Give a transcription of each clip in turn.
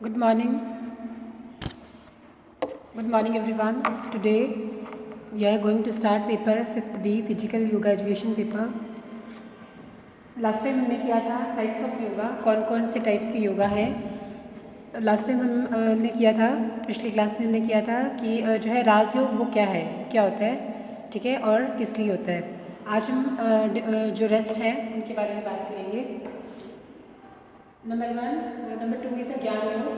Good morning. Good morning everyone. Today we are going to start paper 5th B Physical Yoga Education paper. Last time हमने किया था types of yoga, कौन कौन से types की योगा है। लास्ट टाइम हमने किया था, पिछली क्लास में हमने किया था कि जो है राजयोग वो क्या है, क्या होता है, ठीक है, और किस लिए होता है। आज हम जो रेस्ट है उनके बारे में बात करेंगे। नंबर 1, नंबर 2 इज ज्ञान योग,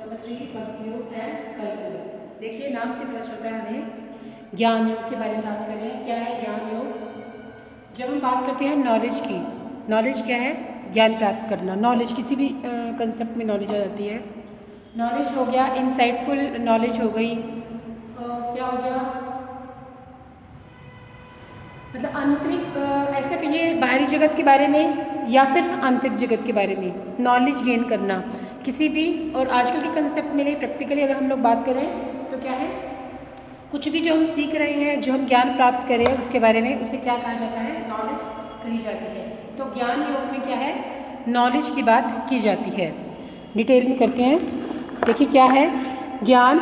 नंबर 3 भक्ति योग एंड कल्प योग। देखिए नाम से पता चलता है हमें ज्ञान योग के बारे में बात कर रहे हैं। क्या है ज्ञान योग? जब हम बात करते हैं नॉलेज की, नॉलेज क्या है? ज्ञान प्राप्त करना। नॉलेज किसी भी कंसेप्ट में नॉलेज आ जाती है। नॉलेज हो गया इंसाइटफुल नॉलेज हो गई, क्या हो गया, मतलब आंतरिक, ऐसा कहिए बाहरी जगत के बारे में या फिर आंतरिक जगत के बारे में नॉलेज गेन करना किसी भी। और आजकल के कंसेप्ट में प्रैक्टिकली अगर हम लोग बात करें तो क्या है, कुछ भी जो हम सीख रहे हैं, जो हम ज्ञान प्राप्त कर रहे हैं उसके बारे में, उसे क्या कहा जाता है? नॉलेज कही जाती है। तो ज्ञान योग में क्या है? नॉलेज की बात की जाती है। डिटेल में करते हैं। देखिए क्या है ज्ञान,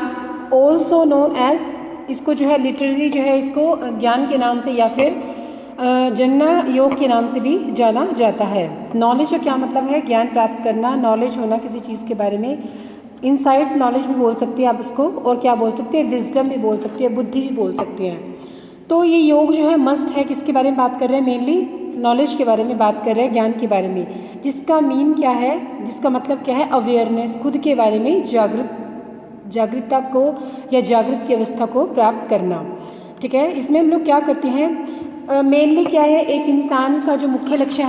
ऑल्सो नोन एज, इसको जो है लिटरली जो है इसको ज्ञान के नाम से या फिर जन्ना योग के नाम से भी जाना जाता है। नॉलेज का क्या मतलब है? ज्ञान प्राप्त करना, नॉलेज होना किसी चीज़ के बारे में। इनसाइट नॉलेज भी बोल सकते हैं आप उसको, और क्या बोल सकते हैं, विजडम भी बोल सकते हैं, बुद्धि भी बोल सकते हैं। तो ये योग जो है मस्ट है। किसके बारे में बात कर रहे हैं? मेनली नॉलेज के बारे में बात कर रहे हैं, ज्ञान के बारे में, जिसका मीन क्या है, जिसका मतलब क्या है? अवेयरनेस, खुद के बारे में जागरूकता को या जागृत की अवस्था को प्राप्त करना। ठीक है, इसमें हम लोग क्या करते हैं मेनली क्या है, एक इंसान का जो मुख्य लक्ष्य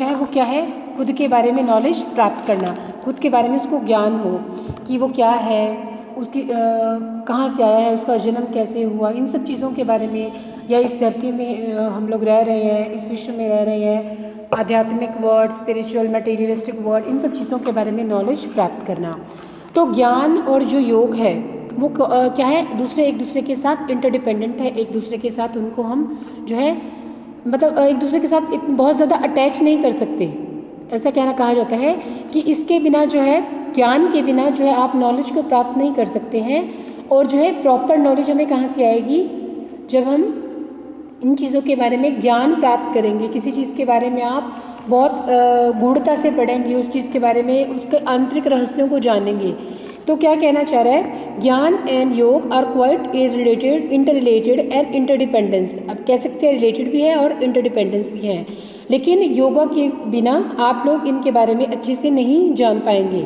है वो क्या है? खुद के बारे में नॉलेज प्राप्त करना, खुद के बारे में उसको ज्ञान हो कि वो क्या है, उसकी कहाँ से आया है, उसका जन्म कैसे हुआ, इन सब चीज़ों के बारे में, या इस धरती में हम लोग रह रहे हैं, इस विश्व में रह रहे हैं, आध्यात्मिक वर्ड, स्पिरिचुअल मटेरियलिस्टिक वर्ड, इन सब चीज़ों के बारे में नॉलेज प्राप्त करना। तो ज्ञान और जो योग है वो क्या है, एक दूसरे के साथ इंटरडिपेंडेंट है। एक दूसरे के साथ उनको हम जो है मतलब एक दूसरे के साथ बहुत ज़्यादा अटैच नहीं कर सकते। ऐसा कहना कहा जाता है कि इसके बिना जो है, ज्ञान के बिना जो है आप नॉलेज को प्राप्त नहीं कर सकते हैं। और जो है प्रॉपर नॉलेज हमें कहाँ से आएगी? जब हम इन चीज़ों के बारे में ज्ञान प्राप्त करेंगे। किसी चीज़ के बारे में आप बहुत गूढ़ता से पढ़ेंगे, उस चीज़ के बारे में, उसके आंतरिक रहस्यों को जानेंगे। तो क्या कहना चाह रहा है? Gyan and yoga are quite interrelated and interdependence. अब कह सकते हैं रिलेटेड भी है और इंटरडिपेंडेंस भी है, लेकिन योगा के बिना आप लोग इनके बारे में अच्छे से नहीं जान पाएंगे।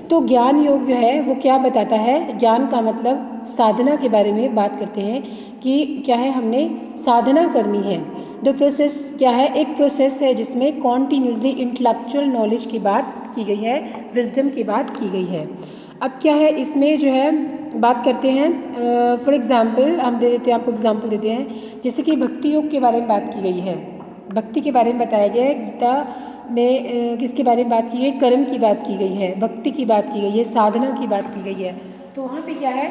तो ज्ञान योग जो है वो क्या बताता है? ज्ञान का मतलब साधना के बारे में बात करते हैं कि क्या है, हमने साधना करनी है। द प्रोसेस क्या है? एक प्रोसेस है जिसमें कॉन्टीन्यूसली इंटेलेक्चुअल नॉलेज की बात की गई है, विजडम की बात की गई है। अब क्या है इसमें जो है बात करते हैं, फॉर एग्जाम्पल हम दे देते हैं, आपको एग्जाम्पल देते हैं। जैसे कि भक्ति योग के बारे में बात की गई है, भक्ति के बारे में बताया गया है। गीता में किसके बारे में बात की गई? कर्म की बात की गई है, भक्ति की बात की गई है, साधना की बात की गई है। तो वहाँ पे क्या है,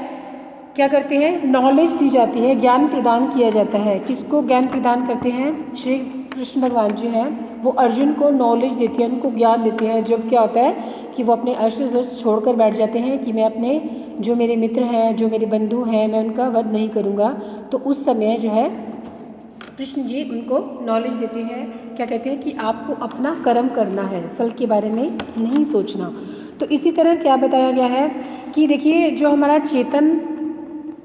क्या करते हैं? नॉलेज दी जाती है, ज्ञान प्रदान किया जाता है। किसको ज्ञान प्रदान करते हैं? श्री कृष्ण भगवान जो हैं वो अर्जुन को नॉलेज देते हैं, उनको ज्ञान देते हैं। जब क्या होता है कि वो अपने अस्त्र छोड़कर बैठ जाते हैं कि मैं अपने जो मेरे मित्र हैं, जो मेरे बंधु हैं, मैं उनका वध नहीं करूँगा। तो उस समय जो है कृष्ण जी उनको नॉलेज देते हैं। क्या कहते हैं कि आपको अपना कर्म करना है, फल के बारे में नहीं सोचना। तो इसी तरह क्या बताया गया है कि देखिए जो हमारा चेतन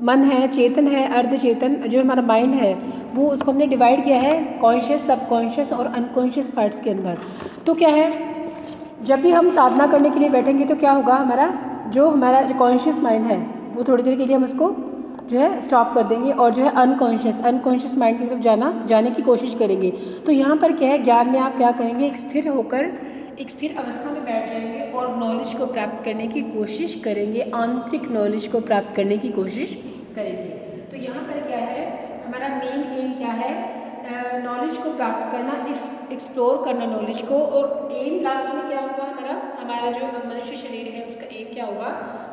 मन है, चेतन है, अर्ध चेतन, जो हमारा माइंड है वो, उसको हमने डिवाइड किया है कॉन्शियस, सबकॉन्शियस और अनकॉन्शियस पार्ट्स के अंदर। तो क्या है, जब भी हम साधना करने के लिए बैठेंगे तो क्या होगा, हमारा जो कॉन्शियस माइंड है वो थोड़ी देर के लिए हम उसको जो है स्टॉप कर देंगे, और जो है अनकॉन्शियस माइंड की तरफ जाने की कोशिश करेंगे। तो यहाँ पर क्या है, ज्ञान में आप क्या करेंगे, एक स्थिर अवस्था में बैठ जाएंगे और नॉलेज को प्राप्त करने की कोशिश करेंगे, आंतरिक नॉलेज को प्राप्त करने की कोशिश करेंगे। तो यहाँ पर क्या है, हमारा मेन एम क्या है? नॉलेज को प्राप्त करना, एक्सप्लोर करना नॉलेज को। और एम लास्ट में क्या होगा, हमारा जो मनुष्य शरीर है उसका एम क्या होगा?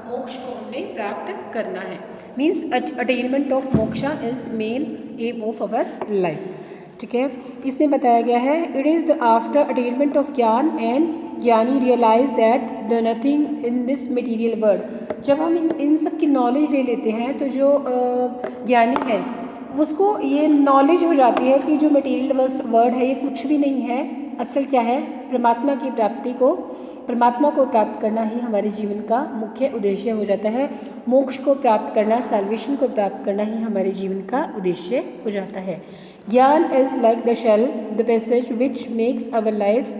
मोक्ष को हमने प्राप्त करना है। Means attainment of moksha is main aim of our life. ठीक है, इसमें बताया गया है it is the after attainment of gyan and gyani realise that the nothing in this material world. जब हम इन सब की नॉलेज ले लेते हैं तो जो ज्ञानी है उसको ये नॉलेज हो जाती है कि जो मटेरियल वर्ल्ड है ये कुछ भी नहीं है, असल क्या है, परमात्मा की प्राप्ति को, परमात्मा को प्राप्त करना ही हमारे जीवन का मुख्य उद्देश्य हो जाता है। मोक्ष को प्राप्त करना, साल्वेशन को प्राप्त करना ही हमारे जीवन का उद्देश्य हो जाता है। Gyan is like the shell, the passage which makes our life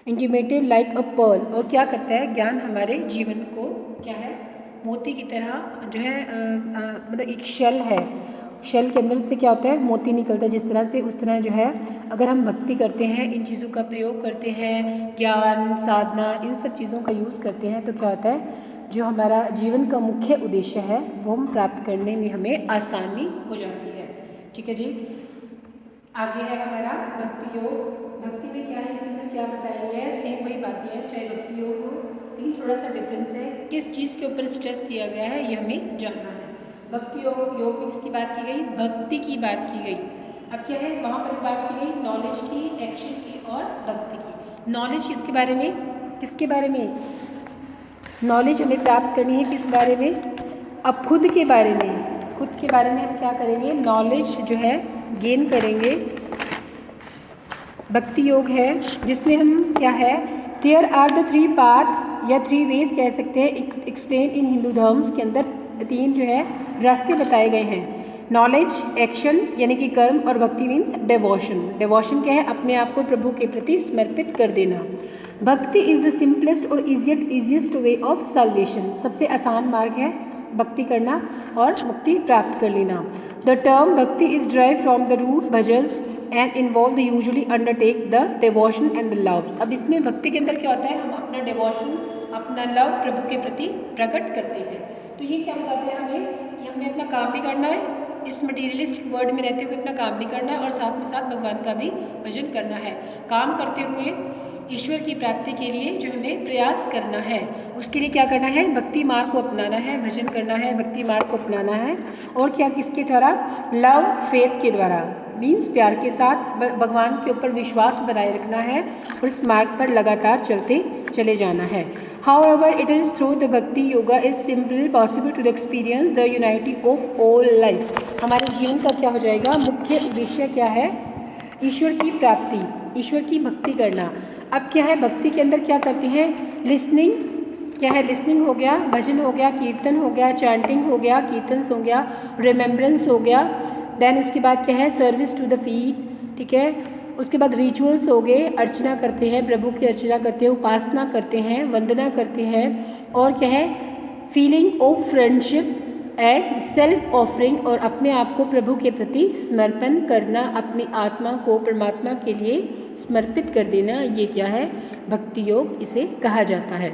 intimative like a pearl. और क्या करता है ज्ञान हमारे जीवन को, क्या है, मोती की तरह जो है मतलब एक शेल है, शेल के अंदर से क्या होता है, मोती निकलता है जिस तरह से, उस तरह जो है अगर हम भक्ति करते हैं, इन चीज़ों का प्रयोग करते हैं, ज्ञान साधना इन सब चीज़ों का यूज़ करते हैं, तो क्या होता है जो हमारा जीवन का मुख्य उद्देश्य है वो हम प्राप्त करने में हमें आसानी हो जाती है। ठीक है जी। आगे है हमारा भक्ति योग। भक्ति में क्या है, इसके अंदर क्या बताया गया है, सेम वही बातें हैं चाहे भक्ति योग हो, लेकिन थोड़ा सा डिफरेंस है। किस चीज़ के ऊपर स्ट्रेस दिया गया है ये हमें जानना है। भक्ति योग में किसकी बात की गई, भक्ति की बात की गई। अब क्या है वहाँ पर बात की गई नॉलेज की, एक्शन की और भक्ति की। नॉलेज किसके बारे में, किसके बारे में नॉलेज हमें प्राप्त करनी है, किस बारे में, अब खुद के बारे में, खुद के बारे में हम क्या करेंगे, नॉलेज जो है गेन करेंगे। भक्ति योग है जिसमें हम क्या है, देयर आर द 3 पाथ या 3 वेज कह सकते हैं, एक्सप्लेन इन हिंदू धर्म्स के अंदर 3 जो है रास्ते बताए गए हैं। नॉलेज, एक्शन यानी कि कर्म, और भक्ति मीन्स डिवोशन। डिवोशन क्या है, अपने आप को प्रभु के प्रति समर्पित कर देना। भक्ति इज द सिंपलेस्ट और इजीएस्ट वे ऑफ साल्वेशन। सबसे आसान मार्ग है भक्ति करना और मुक्ति प्राप्त कर लेना। The term bhakti is drive from the root bhajans and involve the usually undertake the devotion and the loves. अब इसमें भक्ति के अंदर क्या होता है, हम अपना डिवोशन, अपना लव प्रभु के प्रति प्रकट करते हैं। तो ये क्या बताते हैं हमें कि हमने अपना काम भी करना है, इस मटीरियलिस्टिक वर्ल्ड में रहते हुए अपना काम भी करना है, और साथ में साथ भगवान का भी भजन करना है। काम करते हुए ईश्वर की प्राप्ति के लिए जो हमें प्रयास करना है, उसके लिए क्या करना है, भक्ति मार्ग को अपनाना है, भजन करना है, भक्ति मार्ग को अपनाना है। और क्या, किसके द्वारा, लव फेथ के द्वारा, मीन्स प्यार के साथ भगवान के ऊपर विश्वास बनाए रखना है और इस मार्ग पर लगातार चलते चले जाना है। However, it is through the bhakti yoga is simply possible to experience the unity of all life। हमारे जीवन का क्या हो जाएगा, मुख्य उद्देश्य क्या है, ईश्वर की प्राप्ति, ईश्वर की भक्ति करना। अब क्या है, भक्ति के अंदर क्या करते हैं, लिसनिंग, क्या है, लिसनिंग हो गया, भजन हो गया, कीर्तन हो गया, चैंटिंग हो गया, कीर्तन हो गया, रिमेम्बरेंस हो गया, देन उसके बाद क्या है, सर्विस टू द फीट, ठीक है, उसके बाद रिचुअल्स हो गए, अर्चना करते हैं, प्रभु की अर्चना करते हैं, उपासना करते हैं, वंदना करते हैं, और क्या है, feeling of friendship and self offering, और अपने आप को प्रभु के प्रति समर्पण करना, अपनी आत्मा को परमात्मा के लिए समर्पित कर देना, ये क्या है, भक्ति योग इसे कहा जाता है।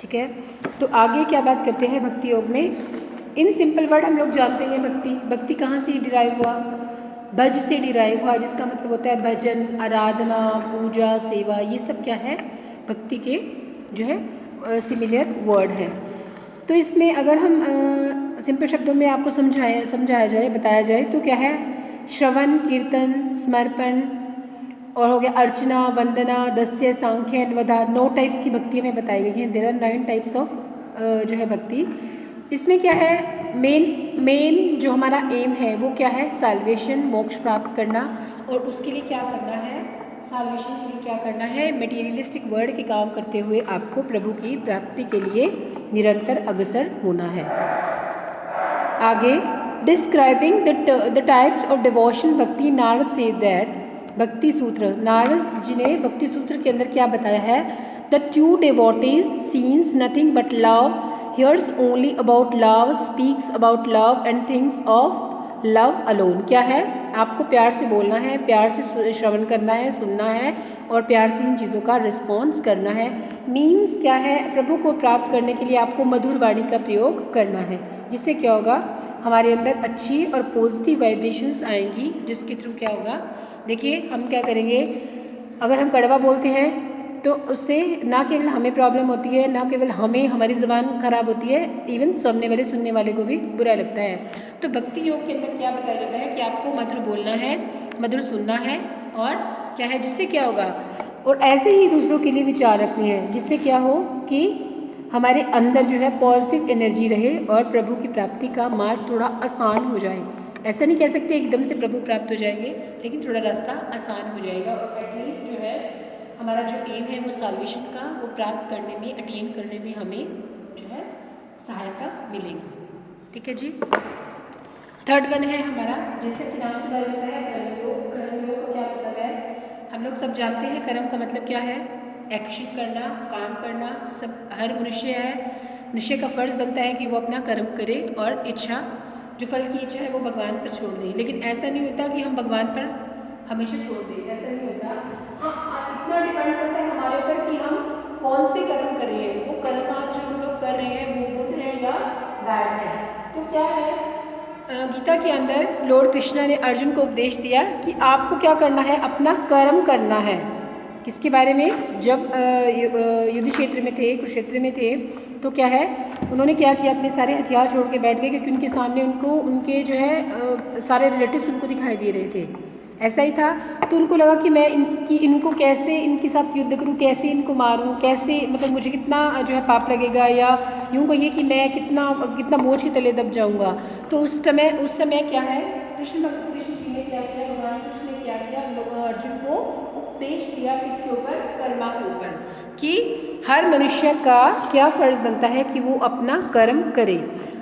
ठीक है, तो आगे क्या बात करते हैं भक्ति योग में। इन सिंपल वर्ड हम लोग जानते हैं भक्ति, भक्ति कहाँ से डिराइव हुआ, भज से डिराइव हुआ, जिसका मतलब होता है भजन, आराधना, पूजा, सेवा, ये सब क्या है, भक्ति के जो है सिमिलर वर्ड है। तो इसमें अगर हम सिंपल शब्दों में आपको समझाया जाए, बताया जाए तो क्या है, श्रवण, कीर्तन, समर्पण, और हो गया अर्चना, वंदना, दस्य, सांख्य, वधा, 9 टाइप्स की भक्ति में बताई गई हैं। देयर आर 9 टाइप्स ऑफ जो है भक्ति। इसमें क्या है, मेन जो हमारा एम है वो क्या है, साल्वेशन, मोक्ष प्राप्त करना, और उसके लिए क्या करना है, साल्वेशन के लिए क्या करना है, मटेरियलिस्टिक वर्ल्ड के काम करते हुए आपको प्रभु की प्राप्ति के लिए निरंतर अग्रसर होना है। आगे describing the types of devotion भक्ति, नारद से दैट, भक्ति सूत्र, नारद जी ने भक्ति सूत्र के अंदर क्या बताया है, the true devotees scenes nothing but love, hears only about love, speaks about love and thinks of love alone। क्या है, आपको प्यार से बोलना है, प्यार से श्रवण करना है, सुनना है, और प्यार से इन चीज़ों का रिस्पॉन्स करना है। मीन्स क्या है, प्रभु को प्राप्त करने के लिए आपको मधुर वाणी का प्रयोग करना है, जिससे क्या होगा, हमारे अंदर अच्छी और पॉजिटिव वाइब्रेशंस आएंगी, जिसके थ्रू क्या होगा, देखिए हम क्या करेंगे, अगर हम कड़वा बोलते हैं तो उससे ना केवल हमें प्रॉब्लम होती है, ना केवल हमें, हमारी ज़बान खराब होती है, इवन सुनने वाले को भी बुरा लगता है। तो भक्ति योग के अंदर क्या बताया जाता है कि आपको मधुर बोलना है, मधुर सुनना है, और क्या है, जिससे क्या होगा, और ऐसे ही दूसरों के लिए विचार रखने हैं, जिससे क्या हो कि हमारे अंदर जो है पॉजिटिव एनर्जी रहे और प्रभु की प्राप्ति का मार्ग थोड़ा आसान हो जाए। ऐसा नहीं कह सकते एकदम से प्रभु प्राप्त हो जाएंगे, लेकिन थोड़ा रास्ता आसान हो जाएगा और एटलीस्ट जो है हमारा जो एम है वो साल्वेशन का, वो प्राप्त करने में, अटेन करने में हमें जो है सहायता मिलेगी। ठीक है जी। थर्ड वन है हमारा, जैसे कि नाम से जाता है कर्मयोग। कर्मयोग का क्या मतलब है? हम लोग सब जानते हैं कर्म का मतलब क्या है? एक्शन करना, काम करना। सब हर मनुष्य का फर्ज बनता है कि वो अपना कर्म करे और इच्छा, जो फल की इच्छा है वो भगवान पर छोड़ दे। लेकिन ऐसा नहीं होता कि हम भगवान पर हमेशा छोड़ दें, ऐसा नहीं होता। हाँ, इतना डिपेंड करता है हमारे ऊपर कि हम कौन से कर्म कर रहे हैं। वो कर्म आज जो हम लोग कर रहे हैं वो गुड है या बैड है। तो क्या है, गीता के अंदर लॉर्ड कृष्णा ने अर्जुन को उपदेश दिया कि आपको क्या करना है, अपना कर्म करना है। किसके बारे में? जब युद्ध क्षेत्र में थे, कुरुक्षेत्र में थे, तो क्या है, उन्होंने क्या किया, अपने सारे हथियार छोड़ के बैठ गए, क्योंकि उनके सामने उनको उनके जो है सारे रिलेटिव्स उनको दिखाई दे रहे थे। ऐसा ही था। तो उनको लगा कि मैं इनको कैसे इनके साथ युद्ध करूं, कैसे इनको मारूं, कैसे मतलब मुझे कितना जो है पाप लगेगा, या यूँ कहिए कि मैं कितना बोझ के तले दब जाऊंगा। तो उस समय क्या है, कृष्ण जी ने क्या किया, भगवान कृष्ण ने क्या किया, अर्जुन को उपदेश दिया इसके ऊपर, कर्मा के ऊपर, कि हर मनुष्य का क्या फर्ज बनता है कि वो अपना कर्म करे।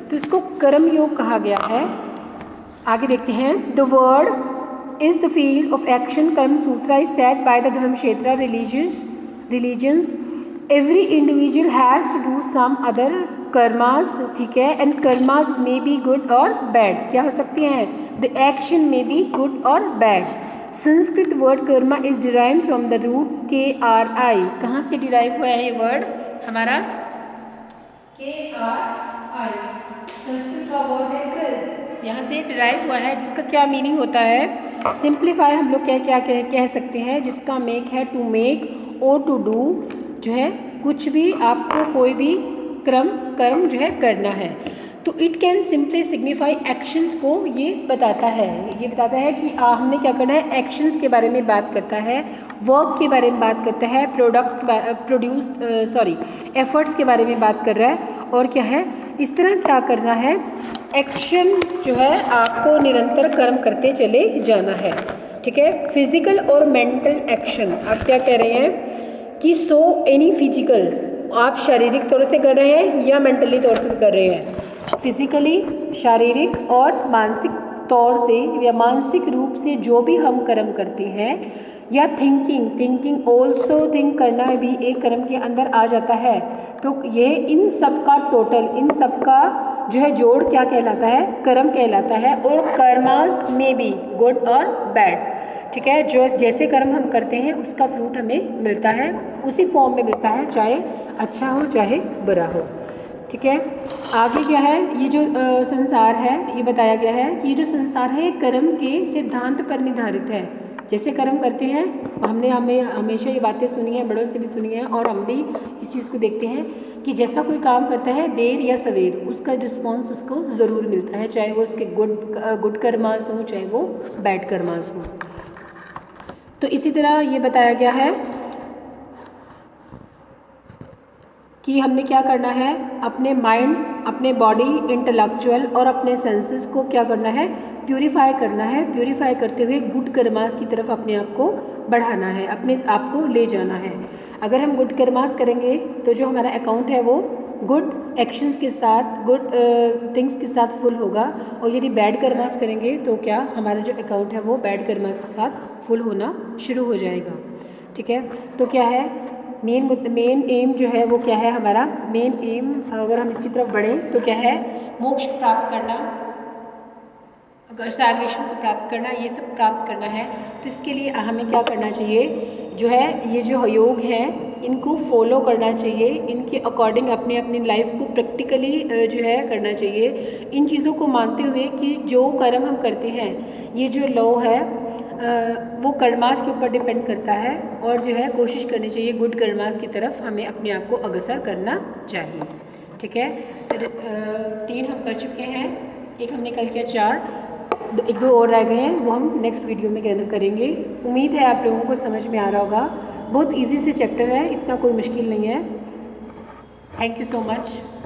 तो इसको कर्म योग कहा गया है। आगे देखते हैं। The word is the field of action. Karma Sutra is said by the Dharmkshetra religions. Every individual has to do some other karmas, ठीक है, एंड कर्मास में बी गुड और बैड। क्या हो सकती हैं? द एक्शन में बी गुड और bad. Sanskrit word karma is derive from the root KRI। कहाँ से डिराइव हुआ है ये वर्ड हमारा? KRI संस्कृत का वर्ड है कर, यहाँ से डिराइव हुआ है, जिसका क्या मीनिंग होता है? सिंप्लीफाई हम लोग क्या कह सकते हैं, जिसका मेक है टू मेक, और टू डू जो है कुछ भी, आपको कोई भी कर्म जो है करना है। तो it can simply signify actions को ये बताता है कि हमने क्या करना है। एक्शंस के बारे में बात करता है, वर्क के बारे में बात करता है, एफर्ट्स के बारे में बात कर रहा है, और क्या है, इस तरह क्या करना है, एक्शन जो है आपको निरंतर कर्म करते चले जाना है। ठीक है। फिजिकल और मेंटल एक्शन, आप क्या कह रहे हैं कि एनी फिजिकल, आप शारीरिक तौर से कर रहे हैं या मेंटली तौर से कर रहे हैं? फिजिकली, शारीरिक और मानसिक तौर से या मानसिक रूप से जो भी हम कर्म करते हैं, या थिंकिंग ऑल्सो, थिंक करना भी एक कर्म के अंदर आ जाता है। तो ये इन सब का टोटल, इन सब का जो है जोड़ क्या कहलाता है? कर्म कहलाता है। और कर्मास में भी गुड और बैड, ठीक है, जो जैसे कर्म हम करते हैं उसका फ्रूट हमें मिलता है, उसी फॉर्म में मिलता है, चाहे अच्छा हो चाहे बुरा हो। ठीक है। आगे क्या है, ये जो संसार है, ये बताया गया है कि ये जो संसार है कर्म के सिद्धांत पर निर्धारित है। जैसे कर्म करते हैं, हमें हमेशा ये बातें सुनी हैं, बड़ों से भी सुनी है, और हम भी इस चीज़ को देखते हैं कि जैसा कोई काम करता है देर या सवेर, उसका रिस्पॉन्स उसको ज़रूर मिलता है, चाहे वो उसके गुड कर्मास हो, चाहे वो बैड कर्मास हो। तो इसी तरह ये बताया गया है कि हमने क्या करना है, अपने माइंड, अपने बॉडी, इंटेलेक्चुअल और अपने सेंसेस को क्या करना है, प्यूरिफाई करना है। प्यूरिफाई करते हुए गुड कर्मास की तरफ अपने आप को बढ़ाना है, अपने आप को ले जाना है। अगर हम गुड कर्मास करेंगे तो जो हमारा अकाउंट है वो गुड एक्शंस के साथ, गुड थिंग्स के साथ फुल होगा, और यदि बैड कर्मास करेंगे तो क्या हमारा जो अकाउंट है वो बैड कर्मास के साथ फुल होना शुरू हो जाएगा। ठीक है। तो क्या है, मेन एम जो है वो क्या है, हमारा मेन एम, अगर हम इसकी तरफ बढ़ें तो क्या है, मोक्ष प्राप्त करना, अगर साल्वेशन को प्राप्त करना, ये सब प्राप्त करना है। तो इसके लिए हमें क्या करना चाहिए, जो है ये जो योग है इनको फॉलो करना चाहिए, इनके अकॉर्डिंग अपने अपनी लाइफ को प्रैक्टिकली जो है करना चाहिए, इन चीज़ों को मानते हुए कि जो कर्म हम करते हैं, ये जो लॉ है वो कर्मास के ऊपर डिपेंड करता है, और जो है कोशिश करनी चाहिए गुड कर्मास की तरफ हमें अपने आप को अग्रसर करना चाहिए। ठीक है। 3 हम कर चुके हैं, एक हमने कल किया 4, 1-2 और रह गए हैं, वो हम नेक्स्ट वीडियो में करेंगे। उम्मीद है आप लोगों को समझ में आ रहा होगा। बहुत इजी से चैप्टर है, इतना कोई मुश्किल नहीं है। Thank you so much.